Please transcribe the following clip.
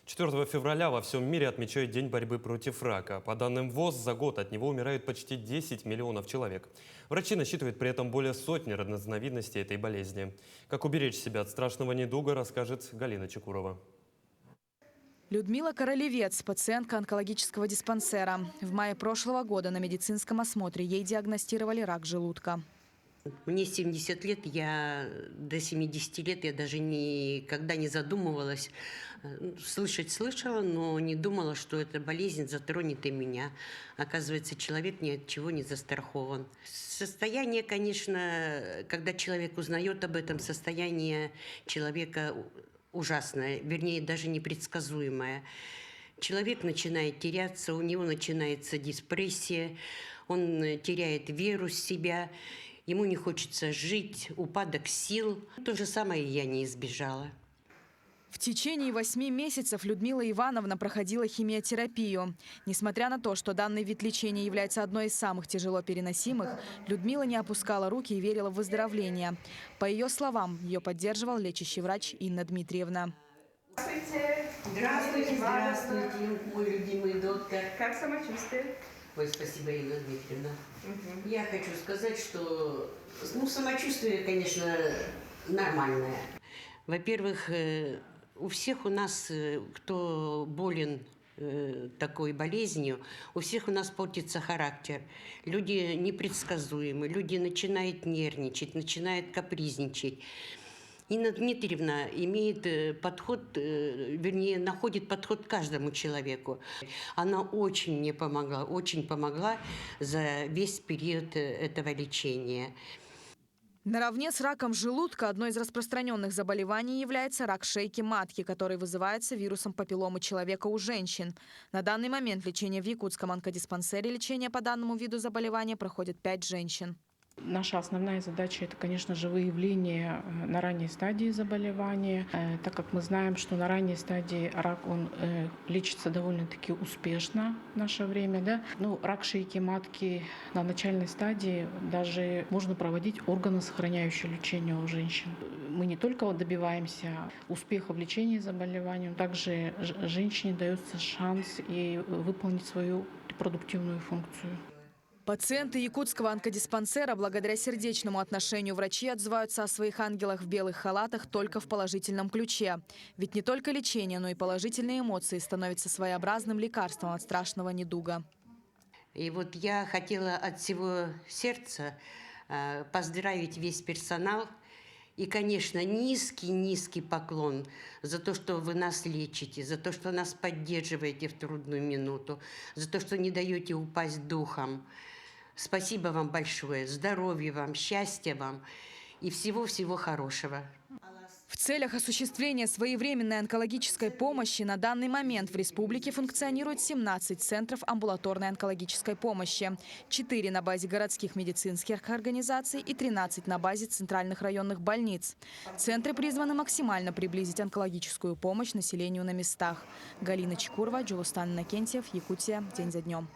4 февраля во всем мире отмечают День борьбы против рака. По данным ВОЗ, за год от него умирают почти 10 миллионов человек. Врачи насчитывают при этом более сотни разновидностей этой болезни. Как уберечь себя от страшного недуга, расскажет Галина Чекурова. Людмила Королевец, пациентка онкологического диспансера. В мае прошлого года на медицинском осмотре ей диагностировали рак желудка. Мне 70 лет, до 70 лет я даже никогда не задумывалась. Слышать слышала, но не думала, что эта болезнь затронет и меня. Оказывается, человек ни от чего не застрахован. Состояние, конечно, когда человек узнает об этом, состояние человека ужасное, вернее, даже непредсказуемое. Человек начинает теряться, у него начинается депрессия, он теряет веру в себя. Ему не хочется жить, упадок сил. То же самое я не избежала. В течение 8 месяцев Людмила Ивановна проходила химиотерапию. Несмотря на то, что данный вид лечения является одной из самых тяжело переносимых, Людмила не опускала руки и верила в выздоровление. По ее словам, ее поддерживал лечащий врач Инна Дмитриевна. Здравствуйте, здравствуйте, мой любимый доктор. Как самочувствие? Ой, спасибо, Инна Дмитриевна. Я хочу сказать, что самочувствие, конечно, нормальное. Во-первых, у всех у нас, кто болен такой болезнью, у всех у нас портится характер. Люди непредсказуемы, люди начинают нервничать, начинают капризничать. Инна Дмитриевна имеет подход, вернее, находит подход к каждому человеку. Она очень мне помогла, очень помогла за весь период этого лечения. Наравне с раком желудка одной из распространенных заболеваний является рак шейки матки, который вызывается вирусом папилломы человека у женщин. На данный момент лечение в Якутском онкодиспансере лечение по данному виду заболевания проходит 5 женщин. Наша основная задача – это, конечно же, выявление на ранней стадии заболевания, так как мы знаем, что на ранней стадии рак он лечится довольно-таки успешно в наше время. Да? Рак шейки матки на начальной стадии даже можно проводить органосохраняющее лечение у женщин. Мы не только добиваемся успеха в лечении заболевания, но также женщине дается шанс и выполнить свою репродуктивную функцию. Пациенты якутского онкодиспансера благодаря сердечному отношению врачей отзываются о своих ангелах в белых халатах только в положительном ключе. Ведь не только лечение, но и положительные эмоции становятся своеобразным лекарством от страшного недуга. И вот я хотела от всего сердца поздравить весь персонал. И, конечно, низкий поклон за то, что вы нас лечите, за то, что нас поддерживаете в трудную минуту, за то, что не даете упасть духом. Спасибо вам большое, здоровья вам, счастья вам и всего-всего хорошего. В целях осуществления своевременной онкологической помощи на данный момент в республике функционирует 17 центров амбулаторной онкологической помощи, 4 на базе городских медицинских организаций и 13 на базе центральных районных больниц. Центры призваны максимально приблизить онкологическую помощь населению на местах. Галина Чекурова, Джулустан Иннокентьев, Якутия. День за днем.